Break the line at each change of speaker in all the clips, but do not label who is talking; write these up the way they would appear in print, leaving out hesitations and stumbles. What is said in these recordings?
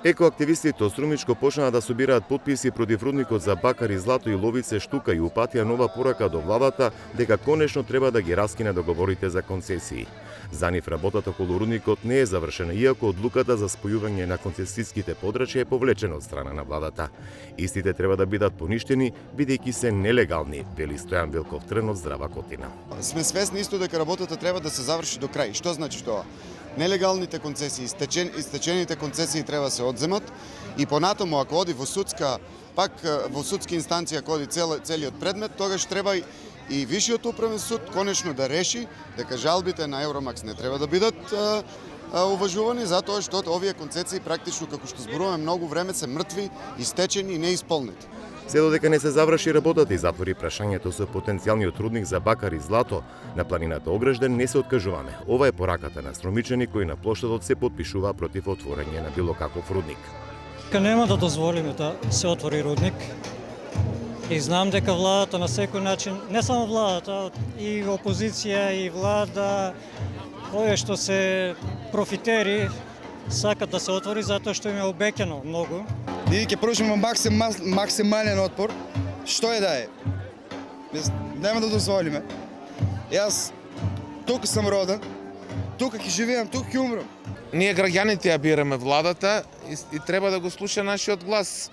Екоактивистите од Струмичко почнаа да собираат потписи против рудникот за бакар и злато и ловице штука и упатија нова порака до владата дека конечно треба да ги раскине договорите за концесии. За нив работата околу рудникот не е завршена, иако одлуката за спојување на концесиските подрачја е повлечена од страна на владата. Истите треба да бидат поништени, бидејќи се нелегални, вели Стојан Велков Трен од Здрава Котина.
Сме свесни исто дека работата треба да се заврши до крај. Што значи тоа? Нелегалните концесии, истечените концесии треба да се одземат и понатаму ако оди во судска, пак во судска инстанција ако оди целиот предмет, тогаш треба и Вишиот управен суд конечно да реши дека жалбите на Евромакс не треба да бидат уважувани затоа што овие концесии практично како што зборуваме многу време се мртви, истечени и неисполнети.
Се додека не се заврши работата и затвори прашањето со потенцијалниот рудник за бакар и злато на планината Огрежден, не се откажуваме. Ова е пораката на струмичани кои на плоштадот се потпишува против отворање на било каков рудник.
Нема да дозволиме да се отвори рудник. И знам дека владата на секој начин, не само владата, и опозиција и влада, овие што се профитери, сакат да се отвори затоа што им е обеќано многу.
Ние ќе пружиме максимален отпор, што е да е. Нема да дозволиме. Јас тука сум роден, тука ќе живеам, тука ќе умрам.
Ние граѓаните ја бираме владата и треба да го слуша нашиот глас.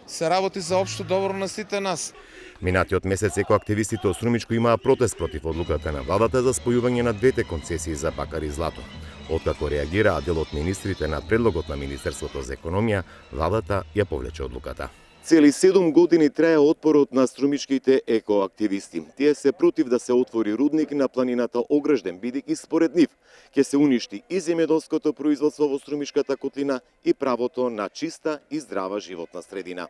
Се работи за општо добро на сите нас.
Минатиот месец екоактивистите од Струмичко имаа протест против одлуката на владата за спојување на двете концесии за бакар и злато. Откако реагираа дел од министрите на предлогот на Министерството за економија, владата ја повлече одлуката. Цели 7 години трае отпорот на струмичките екоактивисти. Тие се против да се отвори рудник на планината Огрежден, бидејќи според нив ќе се уништи и земјоделското производство во Струмичката котлина и правото на чиста и здрава животна средина.